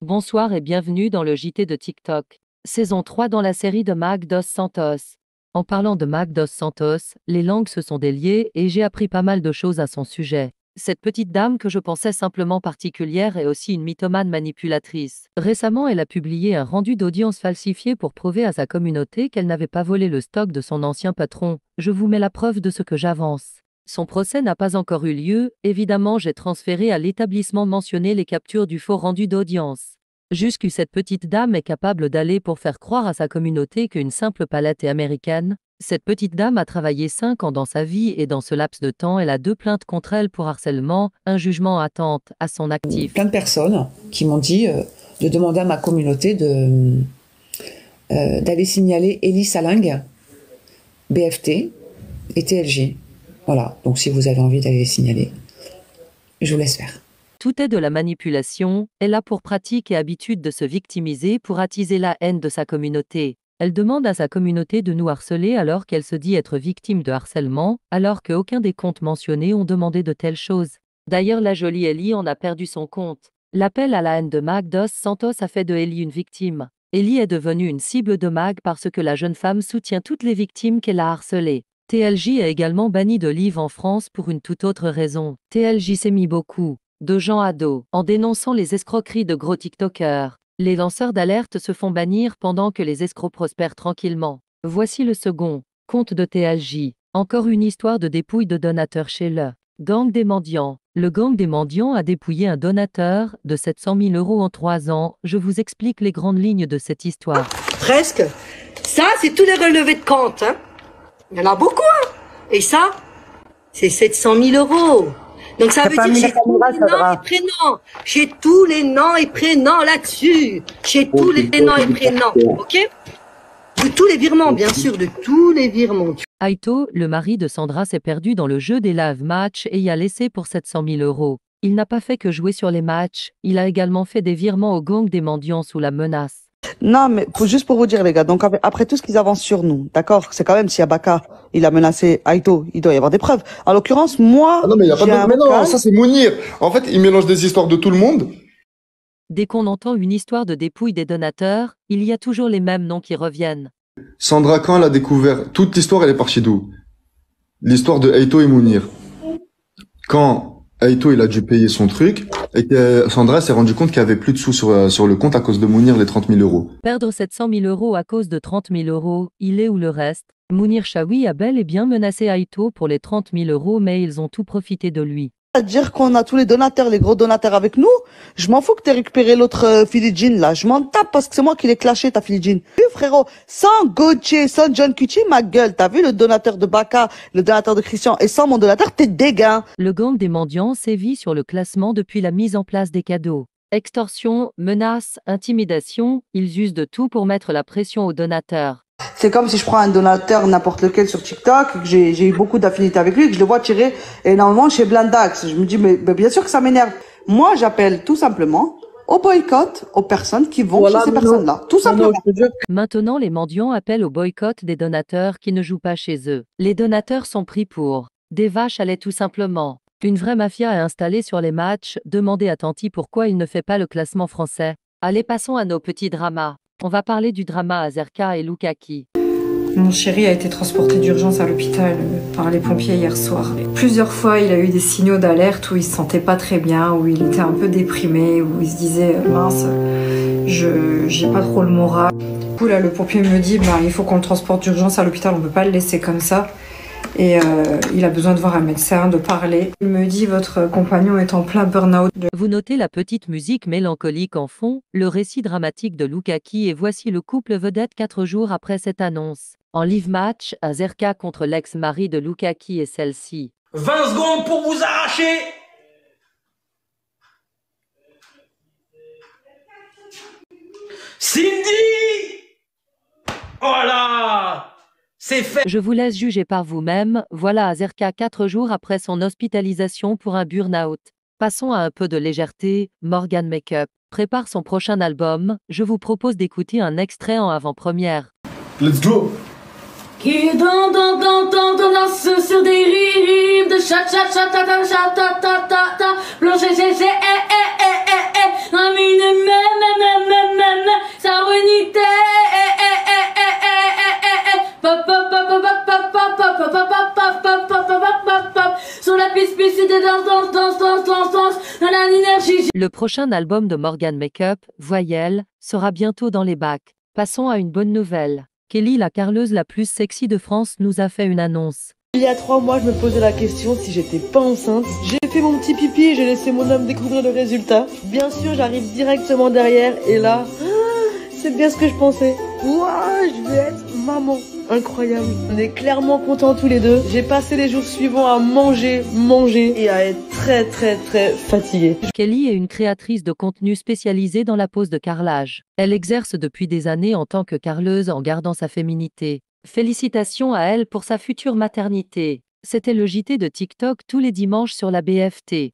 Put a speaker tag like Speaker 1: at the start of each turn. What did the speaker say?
Speaker 1: Bonsoir et bienvenue dans le JT de TikTok. Saison 3 dans la série de Mag dos Santos. En parlant de Mag dos Santos, les langues se sont déliées et j'ai appris pas mal de choses à son sujet. Cette petite dame que je pensais simplement particulière est aussi une mythomane manipulatrice. Récemment, elle a publié un rendu d'audience falsifié pour prouver à sa communauté qu'elle n'avait pas volé le stock de son ancien patron. Je vous mets la preuve de ce que j'avance. Son procès n'a pas encore eu lieu, évidemment j'ai transféré à l'établissement mentionné les captures du faux rendu d'audience. Jusqu'où cette petite dame est capable d'aller pour faire croire à sa communauté qu'une simple palette est américaine. Cette petite dame a travaillé 5 ans dans sa vie et dans ce laps de temps elle a 2 plaintes contre elle pour harcèlement, un jugement attente à son actif.
Speaker 2: Plein de personnes qui m'ont dit de demander à ma communauté d'aller signaler Elie Salingue, BFT et TLJ. Voilà, donc si vous avez envie d'aller les signaler, je vous laisse faire.
Speaker 1: Tout est de la manipulation, elle a pour pratique et habitude de se victimiser pour attiser la haine de sa communauté. Elle demande à sa communauté de nous harceler alors qu'elle se dit être victime de harcèlement, alors qu'aucun des comptes mentionnés ont demandé de telles choses. D'ailleurs la jolie Elie en a perdu son compte. L'appel à la haine de Mag dos Santos a fait de Elie une victime. Elie est devenue une cible de Mag parce que la jeune femme soutient toutes les victimes qu'elle a harcelées. TLJ est également banni de Live en France pour une toute autre raison. TLJ s'est mis beaucoup de gens à dos en dénonçant les escroqueries de gros TikTokers. Les lanceurs d'alerte se font bannir pendant que les escrocs prospèrent tranquillement. Voici le second compte de TLJ. Encore une histoire de dépouille de donateurs chez le gang des mendiants. Le gang des mendiants a dépouillé un donateur de 700 000 € en 3 ans. Je vous explique les grandes lignes de cette histoire.
Speaker 3: Presque. Ça, c'est tous les relevés de compte, hein. Il y en a beaucoup, hein. Et ça, c'est 700 000 €. Donc ça veut dire j'ai tous les noms et prénoms. J'ai tous les noms et prénoms là-dessus. J'ai tous les noms et prénoms, ok? De tous les virements, bien sûr, de tous les virements.
Speaker 1: Aito, le mari de Sandra, s'est perdu dans le jeu des live matchs et y a laissé pour 700 000 €. Il n'a pas fait que jouer sur les matchs, il a également fait des virements au gang des mendiants sous la menace.
Speaker 4: Non, mais juste pour vous dire, les gars, donc après tout ce qu'ils avancent sur nous, d'accord, c'est quand même si Abaka, il a menacé Aito, il doit y avoir des preuves. En l'occurrence, moi,
Speaker 5: ah non, mais il y a pas de... Mais non, ça c'est Mounir. En fait, il mélange des histoires de tout le monde.
Speaker 1: Dès qu'on entend une histoire de dépouille des donateurs, il y a toujours les mêmes noms qui reviennent.
Speaker 5: Sandra, quand elle a découvert toute l'histoire, elle est partie d'où? L'histoire de Aito et Mounir. Quand Aito, il a dû payer son truc, et que Sandra s'est rendu compte qu'il y avait plus de sous sur le compte à cause de Mounir, les 30 000 €.
Speaker 1: Perdre 700 000 € à cause de 30 000 €, il est où le reste? Mounir Chaoui a bel et bien menacé Aito pour les 30 000 €, mais ils ont tout profité de lui.
Speaker 4: Dire qu'on a tous les donateurs, les gros donateurs avec nous, je m'en fous que t'aies récupéré l'autre Philly Jean là, je m'en tape parce que c'est moi qui l'ai clashé ta Philly Jean. Oui frérot, sans Gauthier, sans John Cucci, ma gueule, t'as vu le donateur de Baka, le donateur de Christian et sans mon donateur, t'es dégain.
Speaker 1: Le gang des mendiants sévit sur le classement depuis la mise en place des cadeaux. Extorsion, menaces, intimidation, ils usent de tout pour mettre la pression aux donateurs.
Speaker 4: C'est comme si je prends un donateur n'importe lequel sur TikTok, que j'ai eu beaucoup d'affinités avec lui, que je le vois tirer énormément chez Blindax. Je me dis, mais bien sûr que ça m'énerve. Moi, j'appelle tout simplement au boycott aux personnes qui vont chez ces personnes-là. Tout simplement.
Speaker 1: Maintenant, les mendiants appellent au boycott des donateurs qui ne jouent pas chez eux. Les donateurs sont pris pour des vaches à lait tout simplement. Une vraie mafia est installée sur les matchs. Demandez à Tanti pourquoi il ne fait pas le classement français. Allez, passons à nos petits dramas. On va parler du drama Azerka et Loukaki.
Speaker 6: Mon chéri a été transporté d'urgence à l'hôpital par les pompiers hier soir. Plusieurs fois, il a eu des signaux d'alerte où il se sentait pas très bien, où il était un peu déprimé, où il se disait mince, j'ai pas trop le moral. Du coup là, le pompier me dit il faut qu'on le transporte d'urgence à l'hôpital, on peut pas le laisser comme ça. Et il a besoin de voir un médecin, de parler. Il me dit votre compagnon est en plein burn-out.
Speaker 1: Vous notez la petite musique mélancolique en fond, le récit dramatique de Loukaki et voici le couple vedette 4 jours après cette annonce. En live match, Azerka contre l'ex-mari de Loukaki et celle-ci.
Speaker 7: 20 secondes pour vous arracher. Cindy! Voilà! C'est fait.
Speaker 1: Je vous laisse juger par vous-même, voilà Azerka 4 jours après son hospitalisation pour un burn-out. Passons à un peu de légèreté, Morgan Makeup prépare son prochain album, je vous propose d'écouter un extrait en avant-première.
Speaker 5: Let's go!
Speaker 8: Qui danse sur des rives de chat blanche, une même
Speaker 1: Le prochain album de Morgan Makeup, Voyelle, sera bientôt dans les bacs. Passons à une bonne nouvelle. Kelly, la carleuse la plus sexy de France, nous a fait une annonce.
Speaker 9: Il y a 3 mois, je me posais la question si j'étais pas enceinte. J'ai fait mon petit pipi et j'ai laissé mon homme découvrir le résultat. Bien sûr, j'arrive directement derrière et là, c'est bien ce que je pensais. Ouah, je vais être maman. Incroyable. On est clairement contents tous les deux. J'ai passé les jours suivants à manger et à être très fatiguée.
Speaker 1: Kelly est une créatrice de contenu spécialisée dans la pose de carrelage. Elle exerce depuis des années en tant que carleuse en gardant sa féminité. Félicitations à elle pour sa future maternité. C'était le JT de TikTok tous les dimanches sur la BFT.